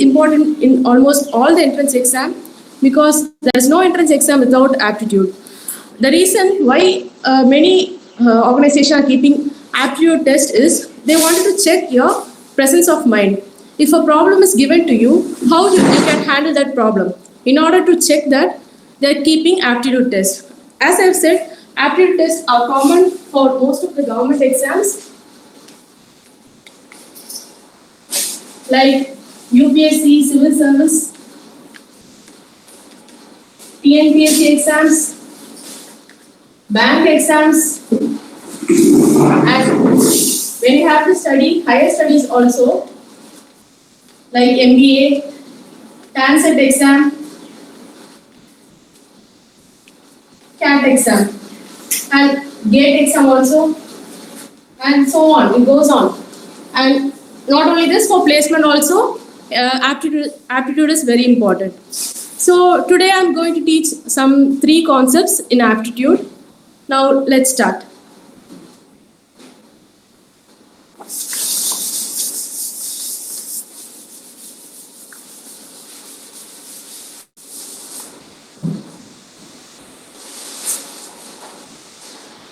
important in almost all the entrance exam because there is no entrance exam without aptitude. The reason why many organizations are keeping aptitude test is they wanted to check your presence of mind. If a problem is given to you, how you can handle that problem. In order to check that, they are keeping aptitude test. As I've said, aptitude tests are common for most of the government exams like UPSC, civil service, TNPSC exams, bank exams, and when you have to study higher studies also, like MBA, TANCET exam, CAT exam, and GATE exam also, and so on, it goes on. And not only this, for placement also, aptitude is very important. So today I'm going to teach some 3 concepts in aptitude. Now let's start.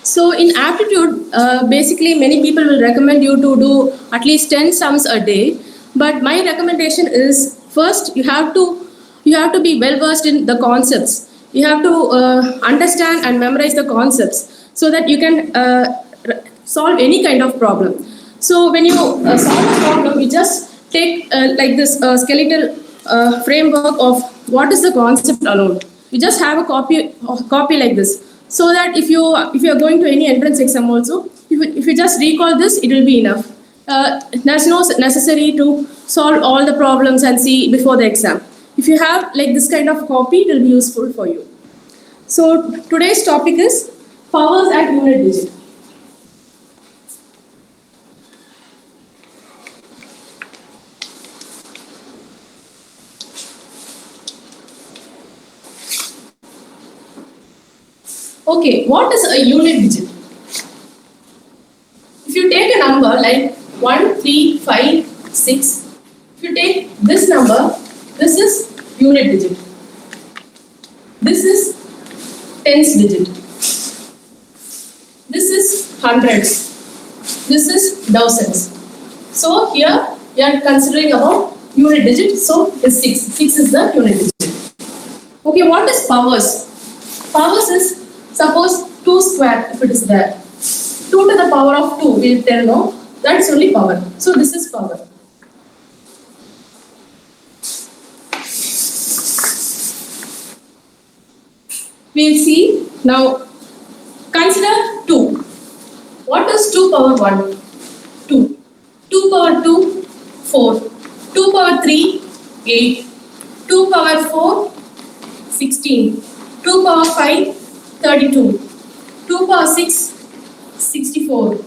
So in aptitude, basically many people will recommend you to do at least 10 sums a day. But my recommendation is first you have to be well versed in the concepts. You have to understand and memorize the concepts so that you can solve any kind of problem. So when you solve a problem, you just take like this skeletal framework of what is the concept alone. You just have a copy like this, so that if you are going to any entrance exam also, if you just recall this, it will be enough. There's no necessary to solve all the problems and see before the exam. If you have like this kind of copy, it will be useful for you. So today's topic is powers at unit digit. Okay, what is a unit digit? If you take a number like 1, 3, 5, 6, if you take this number, this is unit digit. This is tens digit. This is hundreds. This is thousands. So here we are considering about unit digit. So it's 6. 6 is the unit digit. Okay, what is powers? Powers is, suppose 2 square, if it is there. 2 to the power of 2, we'll tell no, that's only power. So this is power. We'll see. Now, consider 2. What is 2 power 1? 2. 2 power 2, 4. 2 power 3, 8. 2 power 4, 16. 2 power 5, 32. 2 power 6, 64.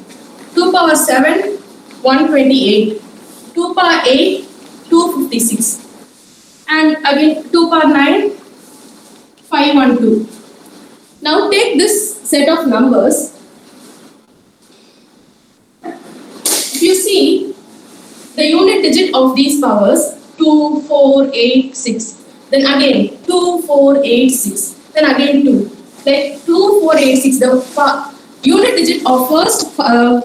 2 power 7, 128. 2 power 8, 256. And again 2 power 9, 512. Now take this set of numbers. If you see the unit digit of these powers, 2, 4, 8, 6. Then again 2, 4, 8, 6. Then again 2. Like 2, 4, 8, 6. The unit digit of first 4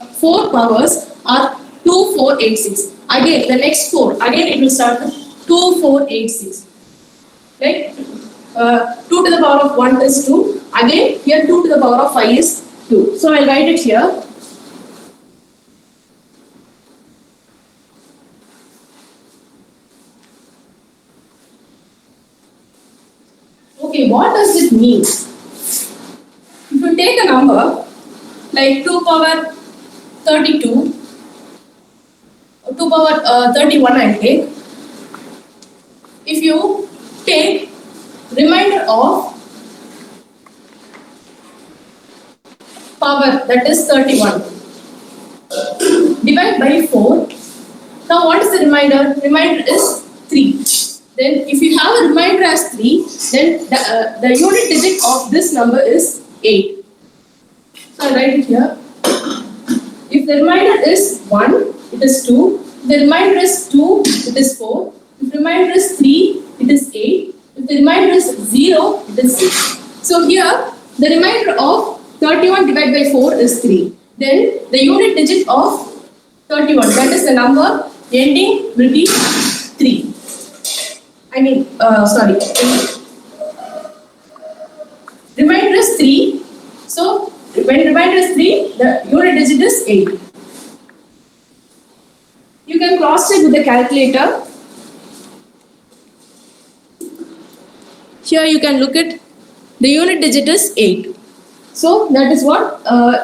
powers are 2, 4, 8, 6. Again the next 4. Again it will start with 2, 4, 8, 6. Like 2 to the power of 1 is 2. Again here 2 to the power of 5 is 2. So I'll write it here. Okay, what does it mean? If you take a number like 2 power 32, 2 power 31 I take. If you take remainder of power, that is 31, divide by 4. Now what is the remainder? Remainder is 3. Then if you have a remainder as 3, then the unit digit of this number is 8. So I write it here. If the remainder is 1, it is 2. If the remainder is 2, it is 4. If the remainder is 3, it is 8. If the remainder is 0, it is 6. So here, the remainder of 31 divided by 4 is 3. Then the unit digit of 31, that is the number ending will be 3. Sorry. Remainder is 3. So when remainder is 3, the unit digit is 8. You can cross check with the calculator. Here you can look at the unit digit is 8. So that is what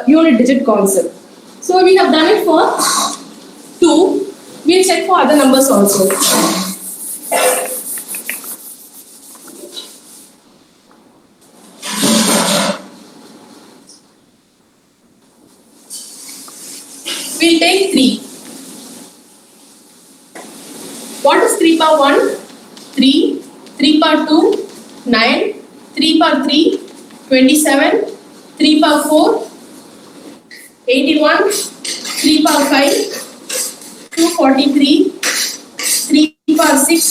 unit digit concept. So we have done it for 2. We'll check for other numbers also. We'll take 3. What is 3 power 1? 3. 3 power 2? 9. 3 power 3? 27. 3 power 4? 81. 3 power 5? 243. 3 power 6?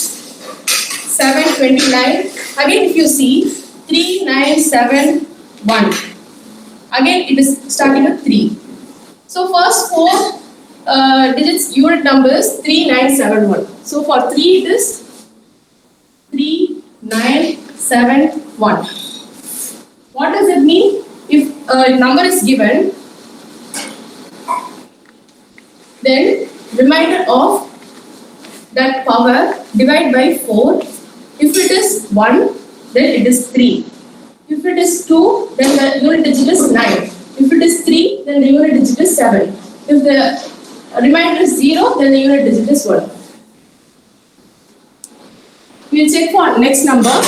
729. Again, if you see 3, 9, 7, 1. Again, it is starting with 3. So first 4 digits unit number is 3971. So for 3 it is 3971. What does it mean? If a number is given, then remainder of that power divide by 4. If it is 1, then it is 3. If it is 2, then the unit digit is 9. If it is 3, then the unit digit is 7. If the remainder is 0, then the unit digit is 1. We will check for next number.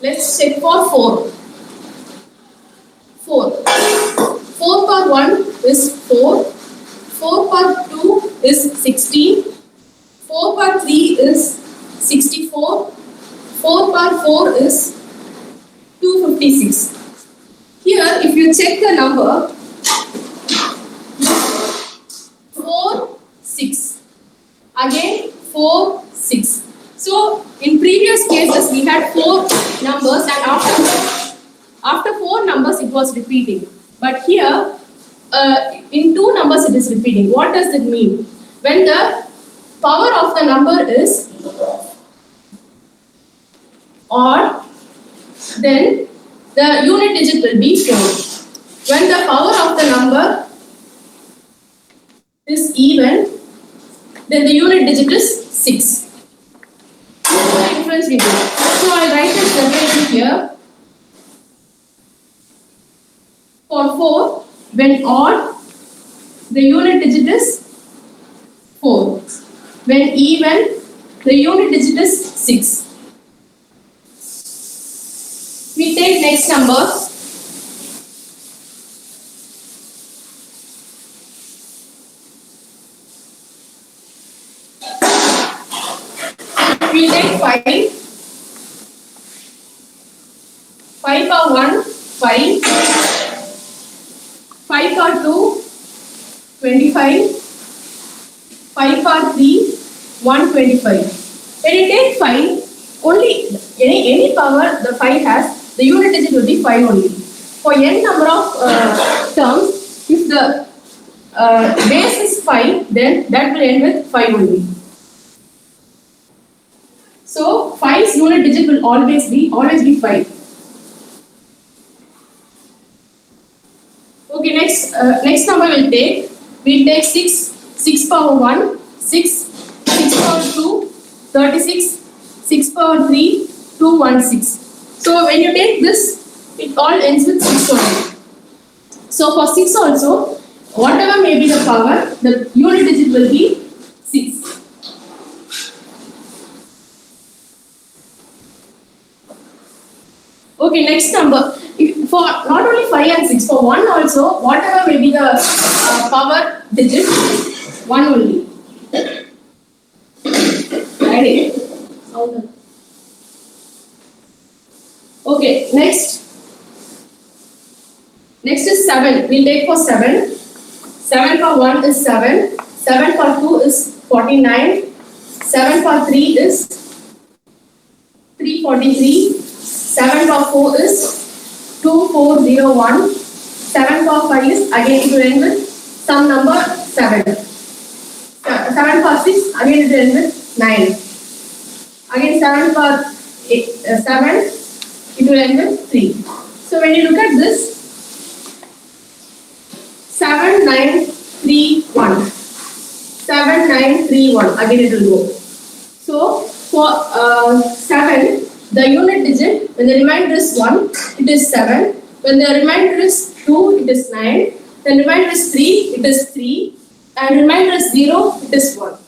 Let's check for 4. 4. 4 power 1 is 4. 4 power 2 is 16. 4 power 3 is 64. 4 power 4 is 256. Here, if you check the number, 4, 6. Again, 4, 6. So, in previous cases, we had 4 numbers and after 4 numbers, it was repeating. But here, in 2 numbers, it is repeating. What does it mean? When the power of the number is odd, then the unit digit will be 4. When the power of the number is even, then the unit digit is 6. This is the difference we do. So I'll write it separately here. For 4, when odd, the unit digit is 4. When even, the unit digit is 6. We take next number. We take 5. 5 power 1, 5. 5 power 2, 25. 5 power 3, 125. When you take 5, only any power the 5 has, the unit digit will be 5 only. For n number of terms, if the base is 5, then that will end with 5 only. So 5's unit digit will always be 5. Okay, next number we'll take 6. 6 power 1, 6. 6 power 2, 36. 6 power 3, 216. So when you take this, it all ends with 6 only. So for 6 also, whatever may be the power, the unit digit will be 6. Okay, next number. For not only 5 and 6, for 1 also, whatever may be the power digit, 1 only. Ready? Okay, next. Next is 7. We'll take for 7. 7 for 1 is 7. 7 for 2 is 49. 7 for 3 is 343. 7 for 4 is 2401. 7 for 5 is again it will end with some number 7. 7 for 6 again it will end with 9. Again 7 for 7 it will end with 3. So when you look at this 7 9 3 1. 7 9 3 1 again it will go. So for 7 the unit digit when the remainder is 1 it is 7. When the remainder is 2 it is 9. Then remainder is 3 it is 3. And remainder is 0 it is 1.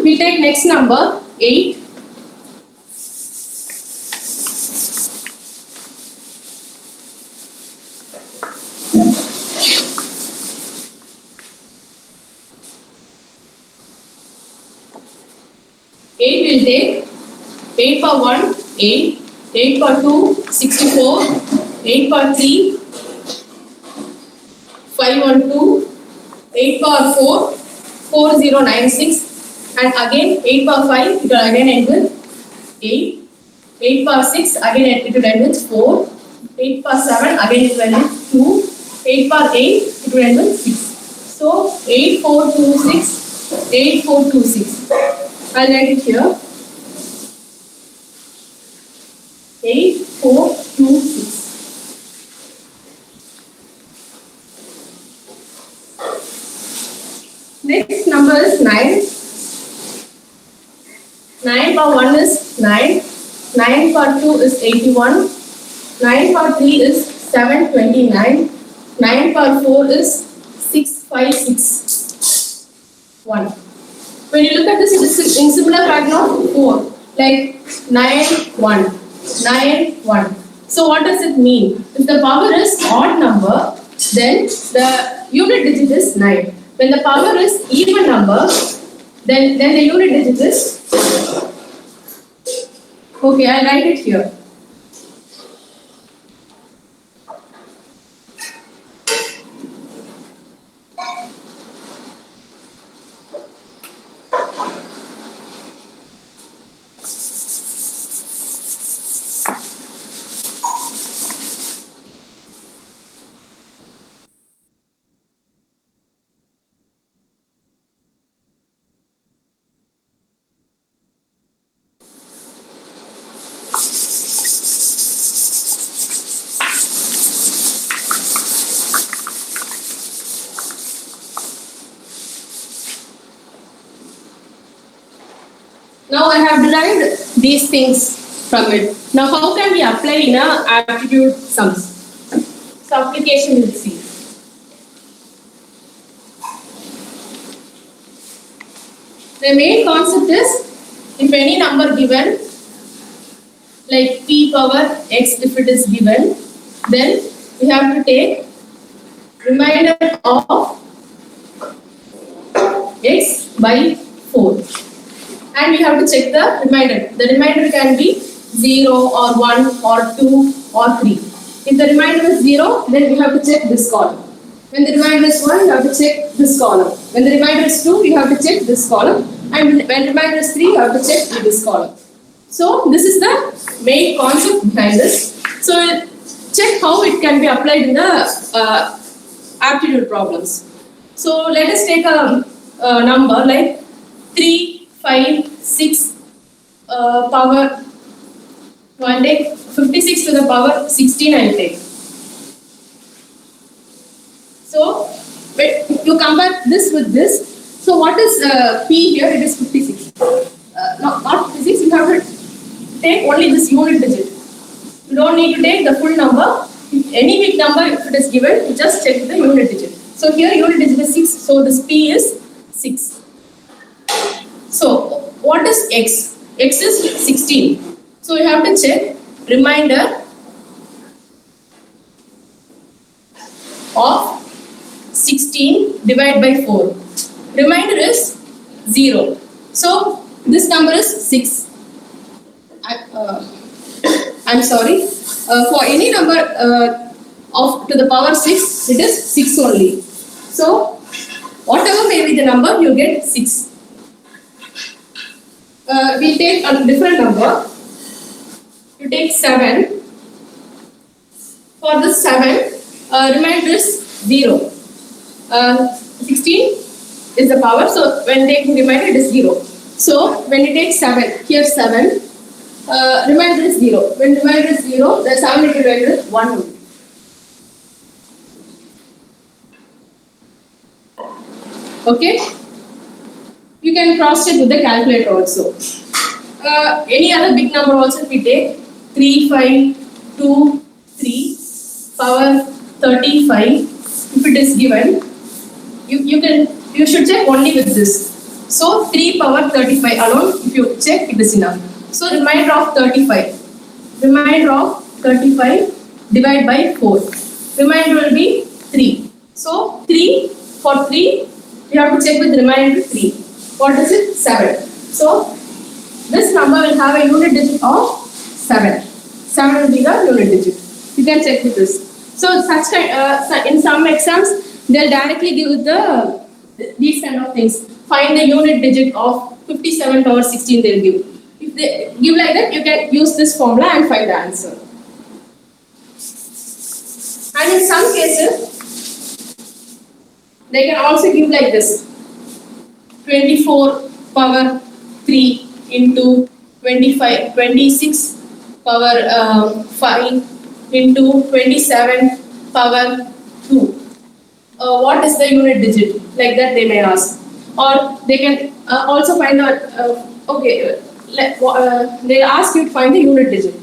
We take next number 8. 8 will take 8 for 1 8, 8 for 2 64, 8 for 3 512, 8 for 4 4096, and again 8 for 5 it will again end with 8, 8 for 6 again it will end with 4, 8 for 7 again it will end with 2, 8 for 8 it will end with 6. So 8426, 8426. I'll write it here. 8426. Next number is 9. 9 for 1 is 9. 9 for 2 is 81. 9 for 3 is 729. 9 for 4 is 656. 1. When you look at this, it is in similar pattern of 4. Like 9, 1. 9, 1. So what does it mean? If the power is odd number, then the unit digit is 9. When the power is even number, then the unit digit is... Okay, I'll write it here. Now I have derived these things from it. Now how can we apply in a aptitude sums? So application we'll see. The main concept is if any number given like p power x if it is given, then we have to take remainder of x by 4. And we have to check the remainder. The remainder can be 0 or 1 or 2 or 3. If the remainder is 0, then we have to check this column. When the remainder is 1, you have to check this column. When the remainder is 2, you have to check this column. And when remainder is 3, you have to check this column. So this is the main concept behind this. So check how it can be applied in the aptitude problems. So let us take a number like 3, 5, 6 power, no, I'll take 56 to the power 16 I'll take. So, you compare this with this. So, what is P here? It is 56. Not 56, you have to take only this unit digit. You don't need to take the full number. If any big number, if it is given, you just check the unit digit. So, here unit digit is 6. So, this P is 6. So, what is x? X is 16. So, you have to check remainder of 16 divided by 4. Remainder is 0. So, this number is 6. I'm sorry. For any number of to the power 6, it is 6 only. So, whatever may be the number, you get 6. We take a different number. You take 7. For this 7, remainder is 0. 16 is the power, so when taking remainder, it is 0. So, when you take 7, here 7, remainder is 0. When remainder is 0, the 7 into remainder is 1 only. Okay? You can cross check with the calculator also. Any other big number also we take 3, 5, 2, 3, power 35. If it is given, you should check only with this. So 3 power 35 alone, if you check, it is enough. So remainder of 35. Remainder of 35 divided by 4. Remainder will be 3. So 3 for 3, you have to check with remainder 3. What is it? 7. So this number will have a unit digit of 7. 7 will be the unit digit. You can check with this. So such kind, in some exams, they'll directly give these kind of things. Find the unit digit of 57 power 16 they'll give. If they give like that, you can use this formula and find the answer. And in some cases, they can also give like this. 24 power 3 into 26 power 5 into 27 power 2. What is the unit digit? Like that they may ask. Or they can also find out, they ask you to find the unit digit.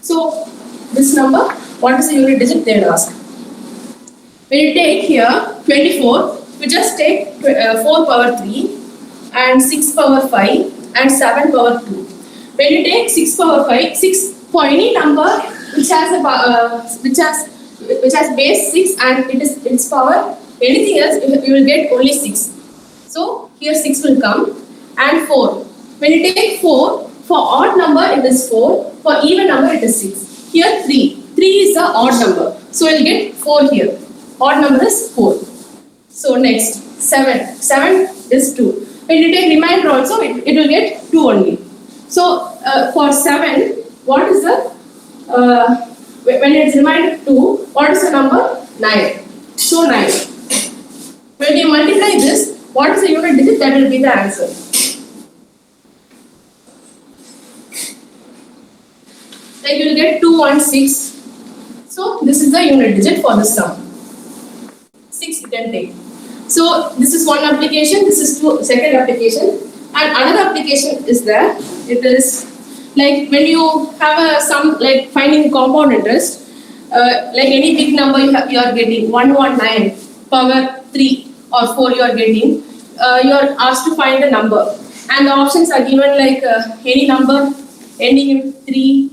So, this number, what is the unit digit they will ask. When you take here 24, you just take 4 power 3 and 6 power 5 and 7 power 2. When you take 6 power 5, 6 for any number which has base 6 and its power, anything else you will get only 6. So here 6 will come and 4. When you take 4, for odd number it is 4, for even number it is 6. Here 3. 3 is the odd number. So you will get 4 here. Odd number is 4. So next 7. 7 is 2. When you take remainder also it will get 2 only. So for 7, what is the when it is remainder 2, what is the number? 9. So 9. When you multiply this, what is the unit digit? That will be the answer. Like you will get 216. So this is the unit digit for this sum. 6 you can take. So this is one application. This is second application. And another application is there. It is like when you have a sum like finding compound interest. Like any big number you are getting 119 power 3 or 4 you are getting. You are asked to find the number. And the options are given like any number ending with 3,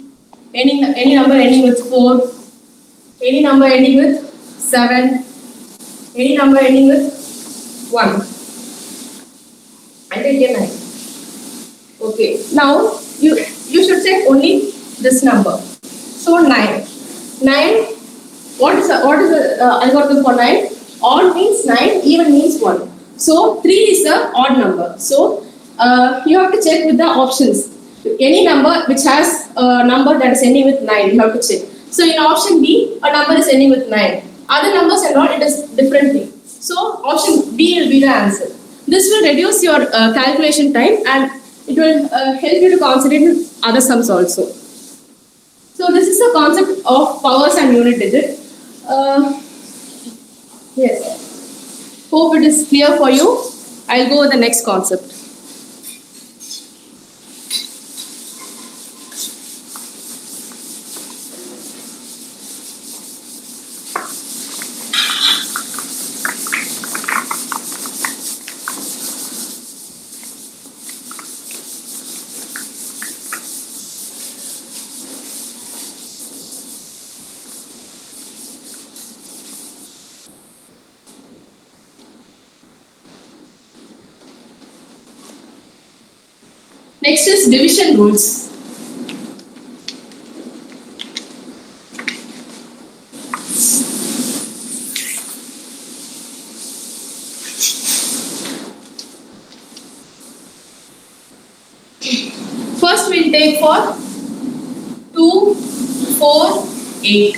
any number ending with 4, any number ending with 7, any number ending with 1. I take a 9. Okay. Now you should check only this number. So 9. 9. What is the algorithm for 9? Odd means 9, even means 1. So 3 is the odd number. So you have to check with the options. Any number which has a number that is ending with 9, you have to check. So in option B, a number is ending with 9. Other numbers and all, it is different thing. So option B will be the answer. This will reduce your calculation time and it will help you to concentrate on other sums also. So this is the concept of powers and unit digit. Yes. Hope it is clear for you. I'll go with the next concept. Next is division rules. we'll take for 2, 4, 8.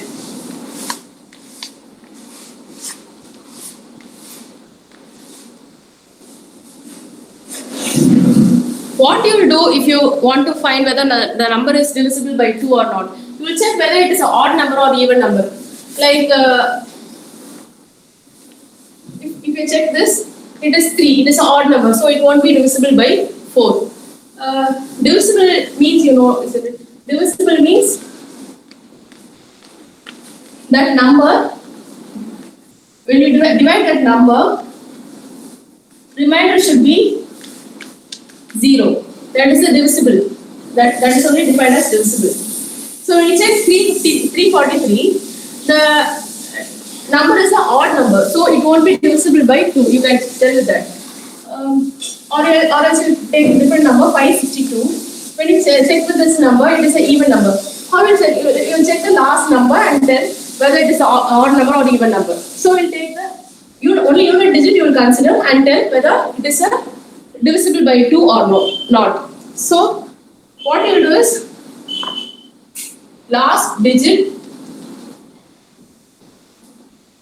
What you will do if you want to find whether the number is divisible by 2 or not, you will check whether it is an odd number or even number. Like if you check this, it is 3, it is an odd number, so it won't be divisible by 4. Divisible means, you know, isn't it? Divisible means that number, when you divide that number, remainder should be 0. That is the divisible. That is only defined as divisible. So when you check 343, the number is an odd number, so it won't be divisible by 2. You can tell with that. Or else you take a different number, 562. When you check with this number, it is an even number. How will you check? You will check the last number and then whether it is an odd number or even number. So we'll take the only unit digit you will consider and tell whether it is a divisible by 2 or not. So what you will do is last digit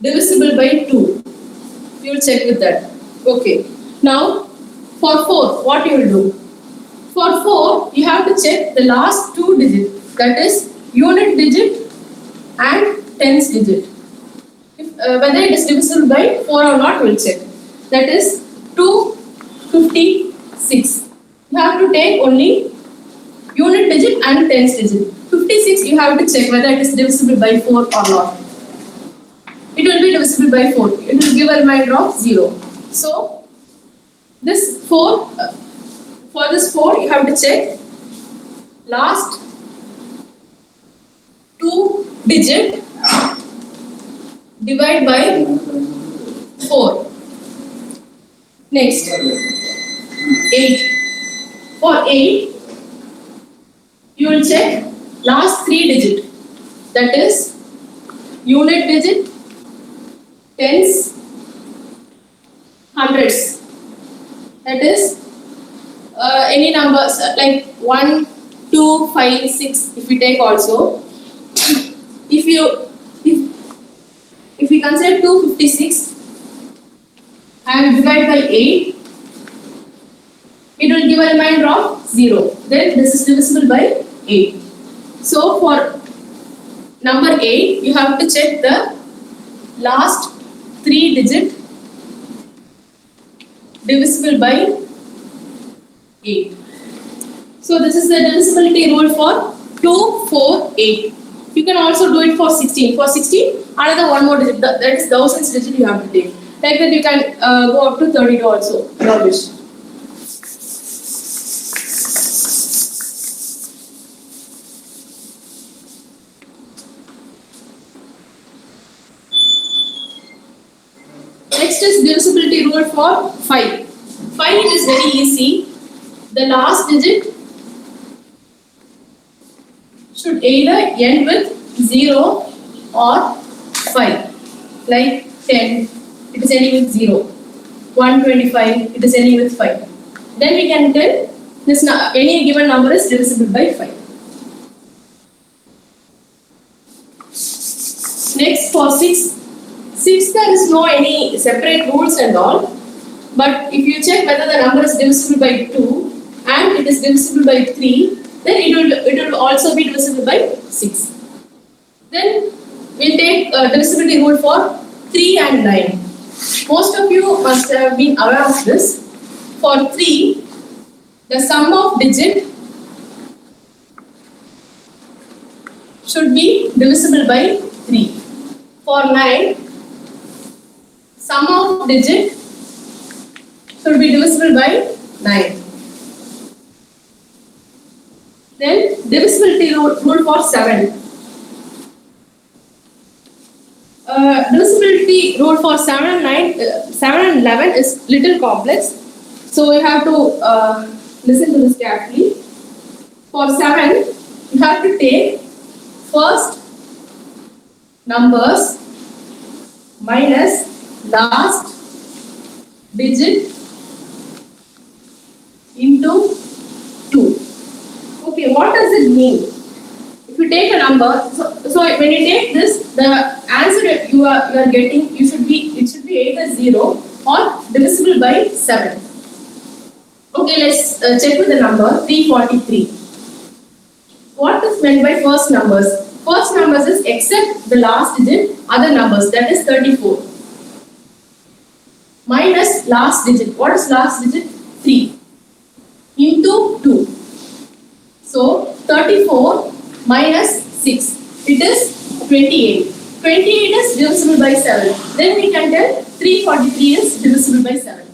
divisible by 2. You will check with that. Okay. Now for 4, what you will do? For 4, you have to check the last 2 digits. That is unit digit and tens digit. Whether it is divisible by 4 or not, we will check. That is 256. You have to take only unit digit and tens digit. 56, you have to check whether it is divisible by 4 or not. It will be divisible by 4. It will give a remainder of 0. So, this 4, for this 4, you have to check last 2 digit divide by 4. Next, 8. For 8, you will check last 3 digit. That is unit digit, tens, hundreds. That is any numbers like 1, 2, 5, 6. If we take also, if we consider 256 and divide by 8, it will give a remainder of 0. Then this is divisible by 8. So for number 8, you have to check the last 3 digit divisible by 8. So this is the divisibility rule for 2, 4, 8. You can also do it for 16. For 16, another one more digit, that is thousands digit you have to take. Like that you can go up to 32 also, your wish. Next is divisibility rule for 5. 5 is very easy. The last digit should either end with 0 or 5. Like 10, it is ending with 0. 125, it is ending with 5. Then we can tell this any given number is divisible by 5. Next for 6. 6, there is no any separate rules and all. But if you check whether the number is divisible by 2 and it is divisible by 3, then it will also be divisible by 6. Then we'll take divisibility rule for 3 and 9. Most of you must have been aware of this. For 3, the sum of digit should be divisible by 3. For 9, sum of digit should be divisible by 9. Then divisibility rule for 7. Divisibility rule for 7 and 11 is little complex. So you have to listen to this carefully. For 7, you have to take first numbers minus last digit into 2. Okay, what does it mean? If you take a number, so when you take this, the answer that you are getting, it should be either 0 or divisible by 7. Okay, let's check with the number 343. What is meant by first numbers? First numbers is except the last digit, other numbers, that is 34. Minus last digit. What is last digit? 3. Into 2. So 34 minus 6. It is 28. 28 is divisible by 7. Then we can tell 343 is divisible by 7.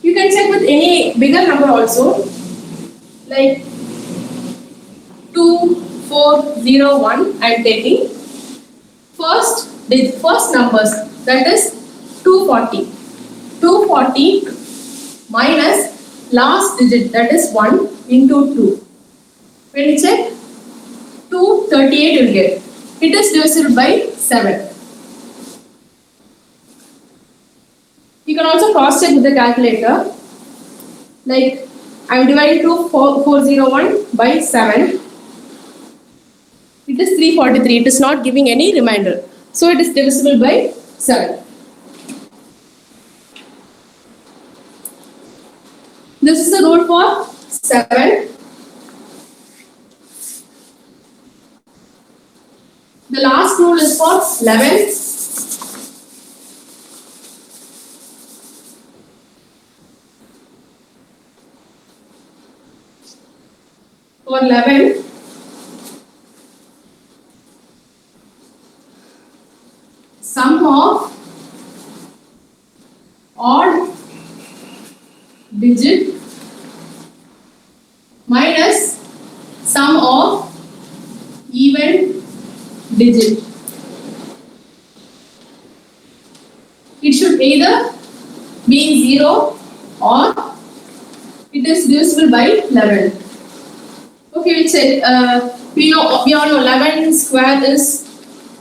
You can check with any bigger number also, like 2401. I am taking first numbers, that is 240. 240 minus last digit, that is 1, into 2. When you check, 238 you will get. It is divisible by 7. You can also cross check with the calculator. Like I am dividing 2401 by 7. It is 343. It is not giving any remainder. So it is divisible by 7. This is the rule for 7. The last rule is for 11. For 11, sum of odd digit minus sum of even digit. It should either be 0 or it is divisible by 11. Okay, we'll check. We all know 11 square is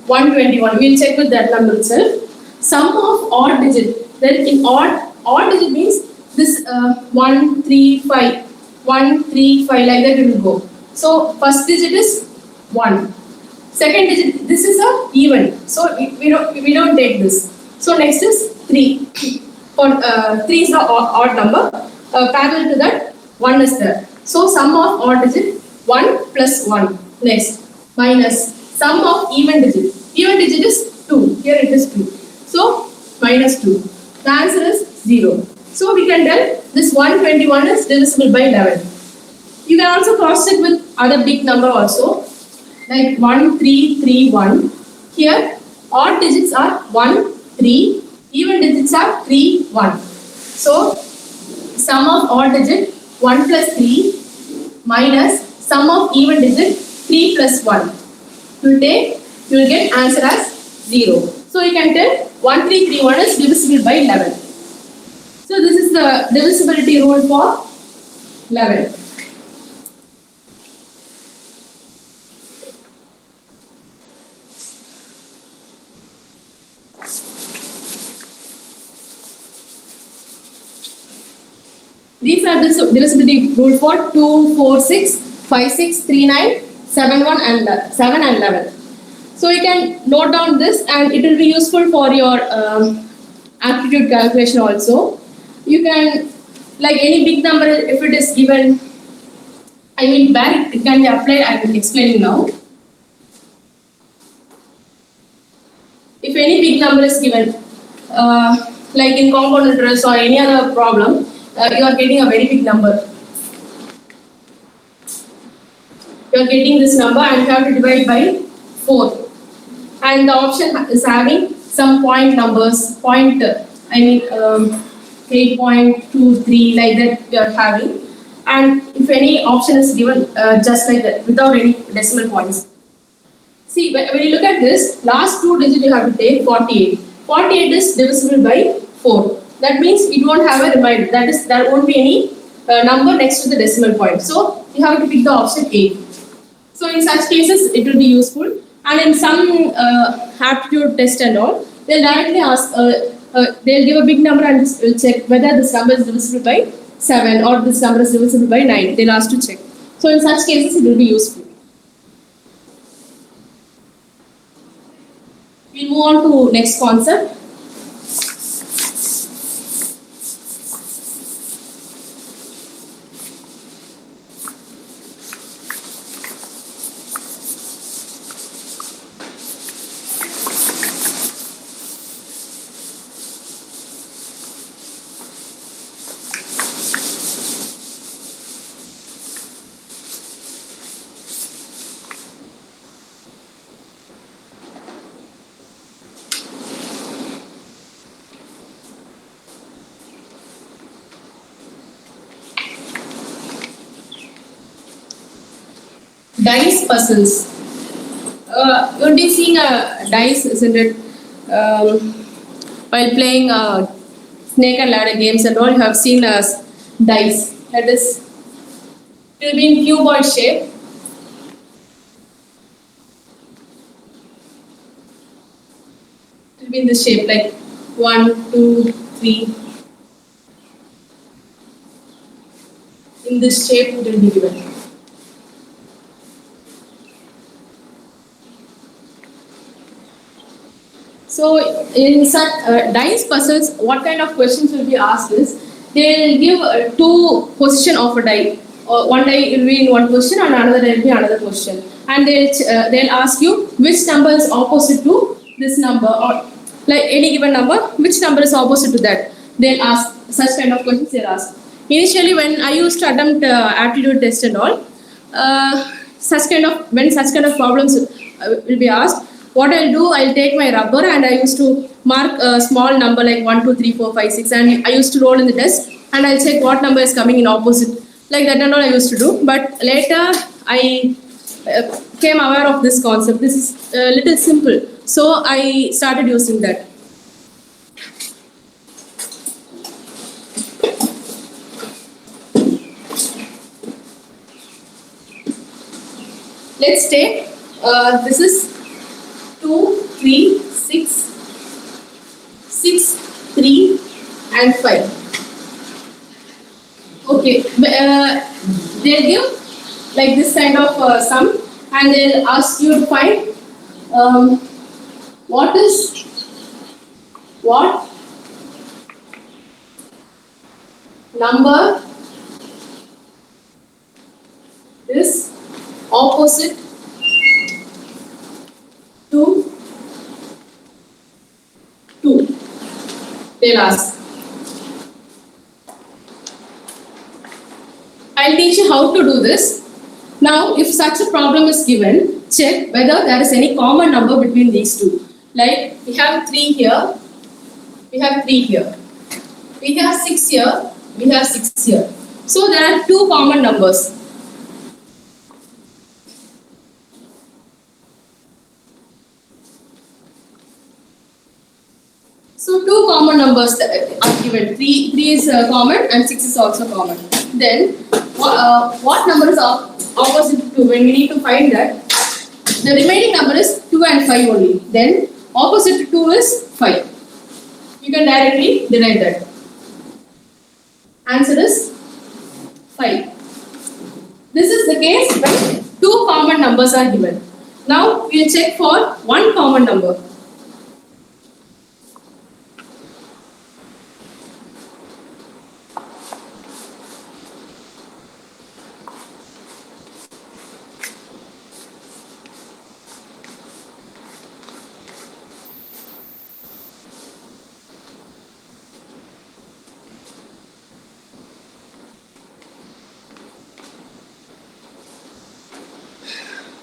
121. We'll check with that number itself. Sum of odd digit. Then in odd digit means this 1, 3, 5. 1, 3, 5, like that it will go. So first digit is 1. Second digit, this is a even. So we don't take this. So next is 3. For 3 is the odd number. Parallel to that, 1 is there. So sum of odd digit, 1 plus 1. Next, minus sum of even digit. Even digit is 2. Here it is 2. So minus 2. The answer is 0. So we can tell this 121 is divisible by 11. You can also cross check with other big number also, like 1331. Here odd digits are 1, 3. Even digits are 3, 1. So sum of odd digit 1 plus 3 minus sum of even digit 3 plus 1. You will get answer as 0. So you can tell 1331 is divisible by 11. So this is the divisibility rule for 11. These are the divisibility rule for 2, 4, 6, 5, 6, 3, 9, 7, 1 and 7 and 11. So you can note down this and it will be useful for your aptitude calculation also. You can, like any big number, if it is given, I mean where it can be applied, I will explain you now. If any big number is given, like in compound interest or any other problem, you are getting a very big number. You are getting this number and you have to divide by 4. And the option is having some point numbers, 8.23, like that you are having. And if any option is given just like that, without any decimal points. See, when you look at this, last 2 digits you have to take 48. 48 is divisible by 4. That means it won't have a remainder. That is, there won't be any number next to the decimal point. So you have to pick the option 8. So in such cases, it will be useful. And in some aptitude test and all, they'll directly ask, they'll give a big number and will check whether this number is divisible by 7 or this number is divisible by 9. They'll ask to check. So in such cases, it will be useful. We'll move on to next concept. Dice puzzles. You'll be seeing a dice, isn't it? While playing snake and ladder games and all, you have seen dice. That is, it will be in cuboid shape. It will be in this shape, like 1, 2, 3. In this shape, it will be given. So in such dice puzzles, what kind of questions will be asked is, they'll give two position of a die. One die will be in one position and another die will be another position. And they'll ask you which number is opposite to this number, or like any given number, which number is opposite to that. They'll ask such kind of questions. They'll ask. Initially, when I used to attempt aptitude test and all, when such kind of problems will be asked, what I'll do, I'll take my rubber and I used to mark a small number like 1, 2, 3, 4, 5, 6, and I used to roll in the desk and I'll check what number is coming in opposite. Like that and all I used to do. But later I came aware of this concept. This is a little simple. So I started using that. Let's take, this is 2, 3, 6, 6, 3 and 5. Okay, they'll give like this kind of sum and they'll ask you to find what number is opposite to 2. They'll ask. I'll teach you how to do this. Now, if such a problem is given, check whether there is any common number between these two. Like, we have 3 here, we have 3 here. We have 6 here, we have 6 here. So, there are 2 common numbers. So 2 common numbers are given. 3 is common and 6 is also common. Then what number is opposite to 2? When we need to find that, the remaining number is 2 and 5 only. Then opposite to 2 is 5. You can directly derive that. Answer is 5. This is the case when 2 common numbers are given. Now we will check for 1 common number.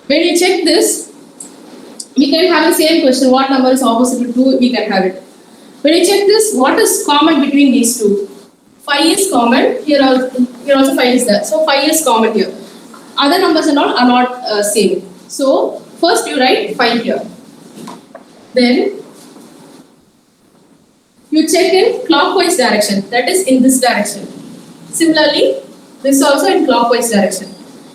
When you check this, we can have the same question, what number is opposite to 2, we can have it. When you check this, what is common between these two? 5 is common, here also 5 is there. So 5 is common here. Other numbers and all are not same. So first you write 5 here. Then you check in clockwise direction, that is in this direction. Similarly, this is also in clockwise direction.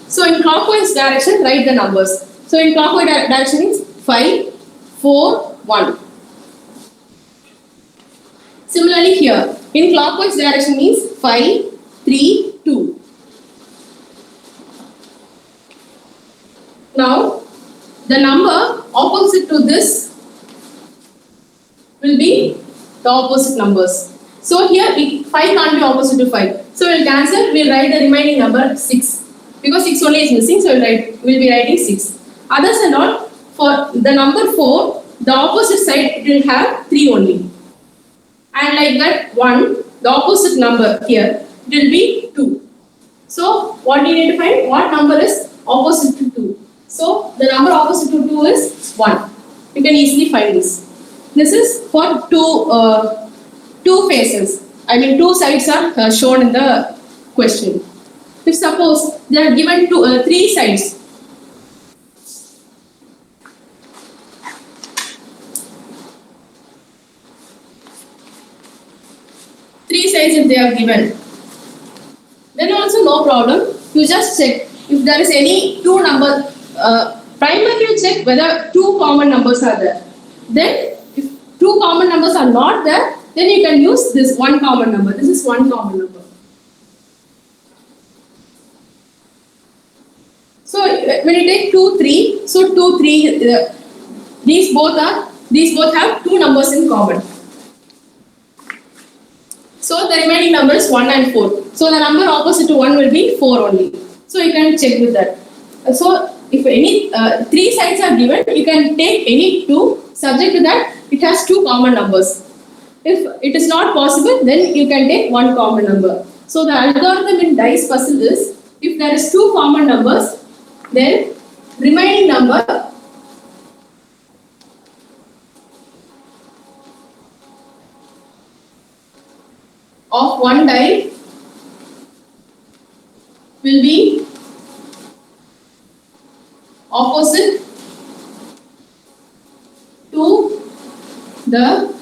So in clockwise direction, write the numbers. So in clockwise direction means 5, 4, 1. Similarly here, in clockwise direction means 5, 3, 2. Now, the number opposite to this will be the opposite numbers. So here 5 can't be opposite to 5. So we'll cancel, we'll write the remaining number 6. Because 6 only is missing, so we'll be writing 6. Others are not. For the number 4, the opposite side it will have 3 only. And like that 1, the opposite number here, it will be 2. So what you need to find? What number is opposite to 2? So the number opposite to 2 is 1. You can easily find this. This is for two faces. I mean, two sides are shown in the question. If suppose they are given 3 sides. Three sides if they are given. Then also no problem. You just check if there is any two number. Primarily you check whether 2 common numbers are there. Then if 2 common numbers are not there, then you can use this 1 common number. This is 1 common number. So when you take 2, 3, so 2, 3, these both have 2 numbers in common. So the remaining number is 1 and 4. So the number opposite to 1 will be 4 only. So you can check with that. So if any 3 sides are given, you can take any 2. Subject to that, it has 2 common numbers. If it is not possible, then you can take 1 common number. So the algorithm in dice puzzle is, if there is 2 common numbers, then remaining number of one die will be opposite to the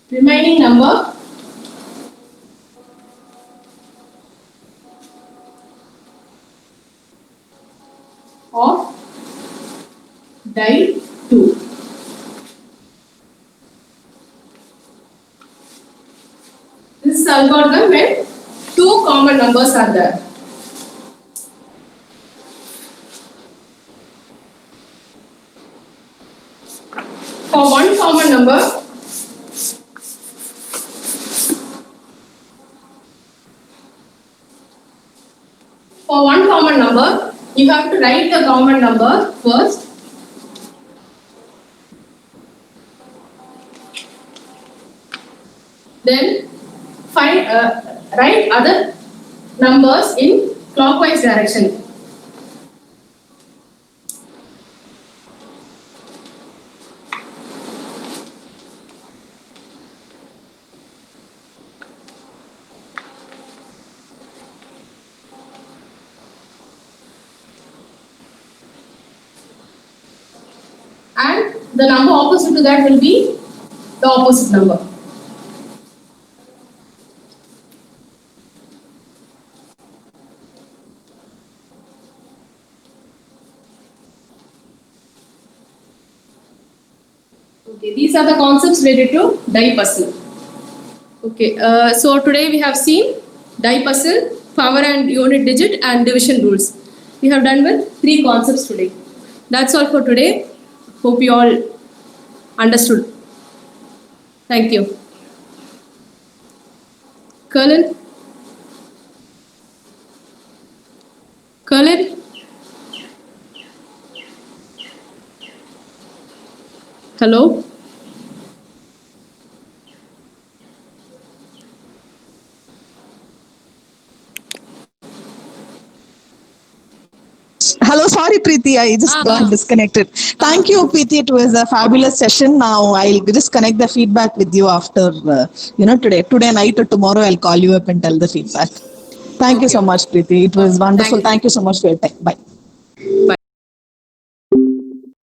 remaining number of die 2. This is algorithm when 2 common numbers are there. For 1 common number, you have to write the common number first. Then write other numbers in clockwise direction. And the number opposite to that will be the opposite number. Okay, these are the concepts related to die puzzle. Okay, so today we have seen die puzzle, power and unit digit, and division rules. We have done with 3 concepts today. That's all for today. Hope you all understood. Thank you. Colin? Colin? Hello? Hello, sorry, Preeti, I just got disconnected. Thank you, Preeti. It was a fabulous session. Now I'll just connect the feedback with you after, today night or tomorrow. I'll call you up and tell the feedback. Thank you so much, Preeti. It was wonderful. Thank you so much for your time. Bye. Bye.